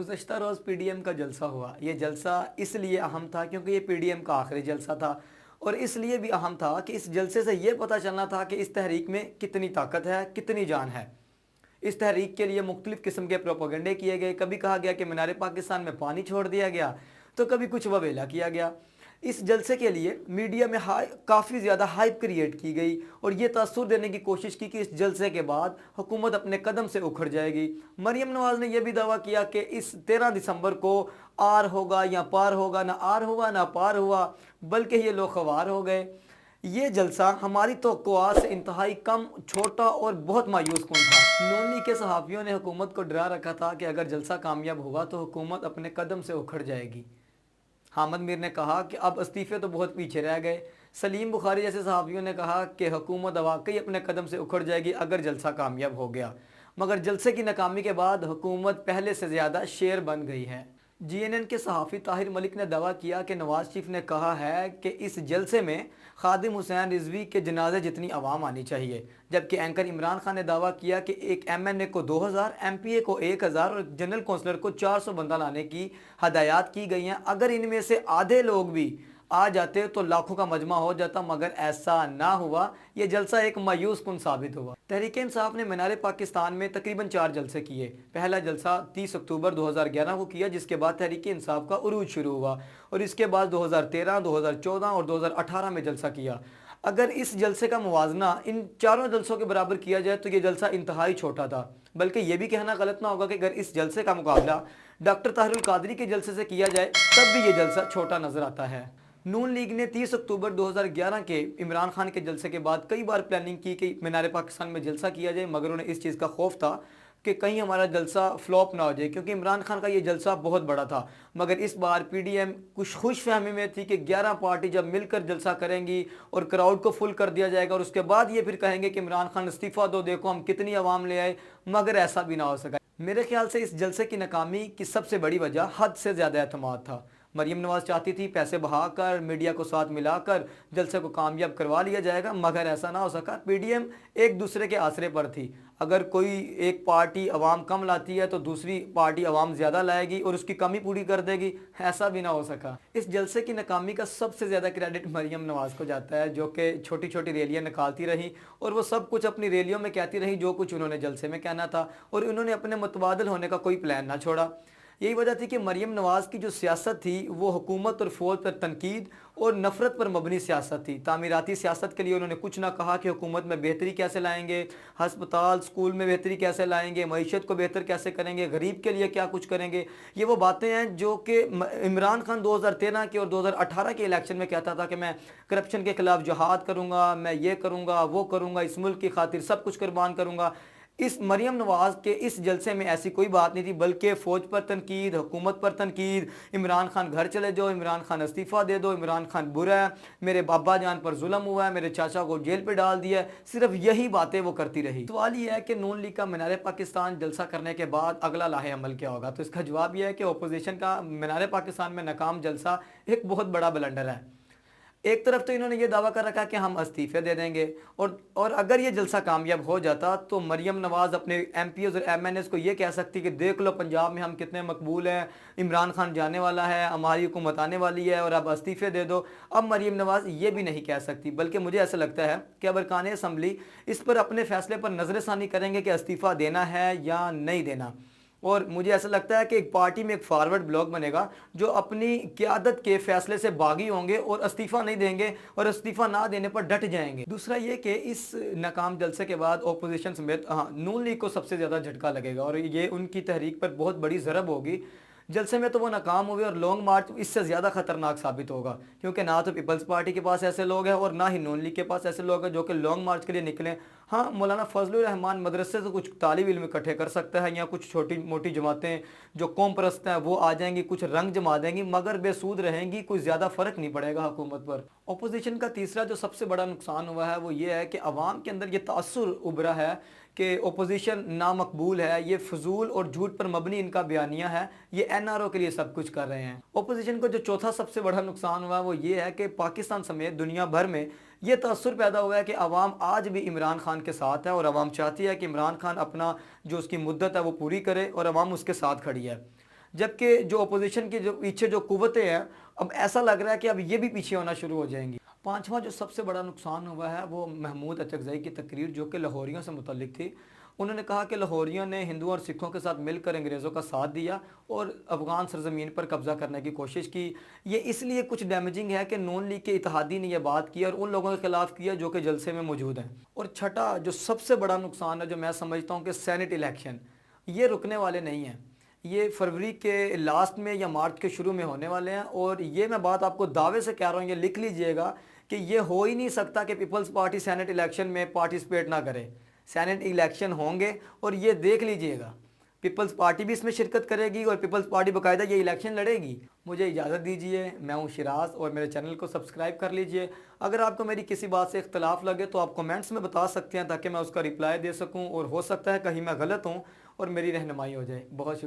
गुज़श्ता रोज़ PDM का जलसा हुआ। ये जलसा इसलिए अहम था क्योंकि ये पीडीएम का आखिरी जलसा था, और इसलिए भी अहम था कि इस जलसे से ये पता चलना था कि इस तहरीक में कितनी ताकत है, कितनी जान है। इस तहरीक के लिए मुख्तलिफ़ किस्म के प्रोपोगंडे किए गए। कभी कहा गया कि मीनार पाकिस्तान में पानी छोड़ दिया गया, तो कभी कुछ ववेला किया गया। इस जलसे के लिए मीडिया में काफ़ी ज़्यादा हाइप क्रिएट की गई और ये तासुर देने की कोशिश की कि इस जलसे के बाद हुकूमत अपने कदम से उखड़ जाएगी। मरीम नवाज़ ने यह भी दावा किया कि इस 13 दिसंबर को आर होगा या पार होगा, ना आर हुआ ना पार हुआ, बल्कि ये लोग ख्वार हो गए। ये जलसा हमारी तवक्कुआत से इंतहाई कम, छोटा और बहुत मायूस कुन था। नून लीग के सहाफ़ियों ने हुकूमत को डरा रखा था कि अगर जलसा कामयाब हुआ तो हुकूमत अपने कदम से उखड़ जाएगी। हामिद मीर ने कहा कि अब इस्तीफ़े तो बहुत पीछे रह गए। सलीम बुखारी जैसे सहाफ़ियों ने कहा कि हुकूमत वाकई अपने कदम से उखड़ जाएगी अगर जलसा कामयाब हो गया, मगर जलसे की नाकामी के बाद हुकूमत पहले से ज़्यादा शेर बन गई है। जीएनएन के सहाफ़ी ताहिर मलिक ने दावा किया कि नवाज शरीफ ने कहा है कि इस जलसे में खादिम हुसैन रिजवी के जनाजे जितनी आवाम आनी चाहिए, जबकि एंकर इमरान खान ने दावा किया कि एक एमएनए को 2000, एमपीए को 1000 और जनरल कौंसलर को 400 बंदा लाने की हदायत की गई हैं। अगर इनमें से आधे लोग भी आ जाते तो लाखों का मजमा हो जाता, मगर ऐसा ना हुआ। ये जलसा एक मायूस कुन साबित हुआ। तहरीक इंसाफ ने मीनार पाकिस्तान में तकरीबन 4 जलसे किए। पहला जलसा 30 अक्टूबर 2011 को किया, जिसके बाद तहरीक इंसाफ का उरूज शुरू हुआ, और इसके बाद 2013, 2014 और 2018 में जलसा किया। अगर इस जलसे का मुवाजना इन चारों जलसों के बराबर किया जाए तो ये जलसा इंतहाई छोटा था। बल्कि ये भी कहना गलत ना होगा कि अगर इस जलसे का मुकाबला डॉक्टर ताहिरुल कादरी के जलसे से किया जाए तब भी ये जलसा छोटा नजर आता है। नून लीग ने 30 अक्टूबर 2011 के इमरान खान के जलसे के बाद कई बार प्लानिंग की कि मीनार पाकिस्तान में जलसा किया जाए, मगर उन्हें इस चीज़ का खौफ था कि कहीं हमारा जलसा फ्लॉप ना हो जाए, क्योंकि इमरान खान का ये जलसा बहुत बड़ा था। मगर इस बार पीडीएम कुछ खुश फहमी में थी कि 11 पार्टी जब मिलकर जलसा करेंगी और क्राउड को फुल कर दिया जाएगा और उसके बाद ये फिर कहेंगे कि इमरान खान इस्तीफ़ा दो, देखो हम कितनी आवाम ले आए, मगर ऐसा भी ना हो सका। मेरे ख्याल से इस जलसे की नाकामी की सबसे बड़ी वजह हद से ज़्यादा एतमाद था। मरीम नवाज़ चाहती थी पैसे बहाकर, मीडिया को साथ मिलाकर जलसे को कामयाब करवा लिया जाएगा, मगर ऐसा ना हो सका। पीडीएम एक दूसरे के आसरे पर थी। अगर कोई एक पार्टी अवाम कम लाती है तो दूसरी पार्टी अवाम ज़्यादा लाएगी और उसकी कमी पूरी कर देगी, ऐसा भी ना हो सका। इस जलसे की नाकामी का सबसे ज़्यादा क्रेडिट मरीम नवाज़ को जाता है, जो कि छोटी छोटी रैलियाँ निकालती रही और वो सब कुछ अपनी रैलियों में कहती रही जो कुछ उन्होंने जलसे में कहना था, और उन्होंने अपने मुतबादल होने का कोई प्लान ना छोड़ा। यही वजह थी कि मरीम नवाज़ की जो सियासत थी वो हुकूमत और फ़ौज पर तनकीद और नफ़रत पर मबनी सियासत थी। तामीराती सियासत के लिए उन्होंने कुछ ना कहा कि हुकूमत में बेहतरी कैसे लाएंगे, हस्पताल स्कूल में बेहतरी कैसे लाएंगे, मईशत को बेहतर कैसे करेंगे, गरीब के लिए क्या कुछ करेंगे। ये वो बातें हैं जो कि इमरान खान 2013 के और 2018 के इलेक्शन में कहता था कि मैं करप्शन के ख़िलाफ़ जहाद करूँगा, मैं ये करूँगा वो करूँगा, इस मुल्क की खातिर सब कुछ कुर्बान करूँगा। इस मरीम नवाज़ के इस जलसे में ऐसी कोई बात नहीं थी, बल्कि फ़ौज पर तनकीद, हुकूमत पर तनकीद, इमरान खान घर चले जाओ, इमरान खान इस्तीफ़ा दे दो, इमरान खान बुरा है, मेरे बाबा जान पर जुल्म हुआ है, मेरे चाचा को जेल पे डाल दिया है, सिर्फ यही बातें वो करती रही। सवाल ये है कि नून लीग का मीनार पाकिस्तान जलसा करने के बाद अगला लाहे अमल क्या होगा। तो इसका जवाब यह है कि अपोजिशन का मीनार पाकिस्तान में नाकाम जलसा एक बहुत बड़ा ब्लंडर है। एक तरफ तो इन्होंने ये दावा कर रखा कि हम इस्तीफ़े दे देंगे, और अगर ये जलसा कामयाब हो जाता तो मरीम नवाज़ अपने एमपीएस और एमएनएस को ये कह सकती कि देख लो पंजाब में हम कितने मकबूल हैं, इमरान खान जाने वाला है, हमारी हुकूमत आने वाली है और अब इस्तीफ़े दे दो। अब मरीम नवाज़ ये भी नहीं कह सकती, बल्कि मुझे ऐसा लगता है कि अब अरकान असम्बली इस पर अपने फ़ैसले पर नज़रसानी करेंगे कि इस्तीफ़ा देना है या नहीं देना। और मुझे ऐसा लगता है कि एक पार्टी में एक फॉरवर्ड ब्लॉक बनेगा जो अपनी क़यादत के फैसले से बागी होंगे और इस्तीफ़ा नहीं देंगे और इस्तीफ़ा ना देने पर डट जाएंगे। दूसरा ये कि इस नाकाम जलसे के बाद ओपोजिशन समेत नून लीग को सबसे ज़्यादा झटका लगेगा और ये उनकी तहरीक पर बहुत बड़ी ज़रब होगी। जलसे में तो वो नाकाम हुए और लॉन्ग मार्च इससे ज़्यादा ख़तरनाक साबित होगा, क्योंकि ना तो पीपल्स पार्टी के पास ऐसे लोग हैं और ना ही नून लीग के पास ऐसे लोग हैं जो कि लॉन्ग मार्च के लिए निकलें। हाँ, मौलाना फजलुर रहमान मदरसे से कुछ तालिब इल्म इकट्ठे कर सकता है, या कुछ छोटी मोटी जमातें जो कौम परस्त हैं वो आ जाएंगी, कुछ रंग जमा देंगी, मगर बेसूद रहेंगी, कोई ज़्यादा फ़र्क नहीं पड़ेगा हुकूमत पर। अपोजिशन का तीसरा जो सबसे बड़ा नुकसान हुआ है वो ये है कि अवाम के अंदर ये तासुर उभरा है कि ओपोजिशन नामकबूल है, ये फजूल और झूठ पर मबनी इनका बयानिया है, ये एनआरओ के लिए सब कुछ कर रहे हैं। ओपोजिशन को जो चौथा सबसे बड़ा नुकसान हुआ वो ये है कि पाकिस्तान समेत दुनिया भर में ये तअस्सुर पैदा हुआ है कि अवाम आज भी इमरान खान के साथ है और अवाम चाहती है कि इमरान खान अपना जो उसकी मुद्दत है वो पूरी करे और अवाम उसके साथ खड़ी है। जबकि जो अपोजिशन के जो पीछे जो कुव्वतें हैं, अब ऐसा लग रहा है कि अब ये भी पीछे होना शुरू हो जाएंगी। पांचवा जो सबसे बड़ा नुकसान हुआ है वो महमूद अचकज़ई की तकरीर जो कि लाहौरियों से मुतल्लिक थी। उन्होंने कहा कि लाहौरियों ने हिंदुओं और सिखों के साथ मिलकर अंग्रेज़ों का साथ दिया और अफ़गान सरजमीन पर कब्ज़ा करने की कोशिश की। ये इसलिए कुछ डैमेजिंग है कि नून लीग के इत्तेहादी ने यह बात की और उन लोगों के खिलाफ किया जो कि जलसे में मौजूद हैं। और छठा जो सबसे बड़ा नुकसान है जो मैं समझता हूँ कि सेनेट इलेक्शन, ये रुकने वाले नहीं हैं। ये फरवरी के लास्ट में या मार्च के शुरू में होने वाले हैं और ये मैं बात आपको दावे से कह रहा हूँ, ये लिख लीजिएगा कि ये हो ही नहीं सकता कि पीपल्स पार्टी सेनेट इलेक्शन में पार्टिसिपेट ना करे। सेनेट इलेक्शन होंगे और ये देख लीजिएगा, पीपल्स पार्टी भी इसमें शिरकत करेगी और पीपल्स पार्टी बाकायदा ये इलेक्शन लड़ेगी। मुझे इजाज़त दीजिए, मैं हूँ शिराज और मेरे चैनल को सब्सक्राइब कर लीजिए। अगर आपको मेरी किसी बात से इख्तलाफ लगे तो आप कमेंट्स में बता सकते हैं ताकि मैं उसका रिप्लाई दे सकूँ और हो सकता है कहीं मैं गलत हूँ और मेरी रहनुमाई हो जाए। बहुत शुक्रिया।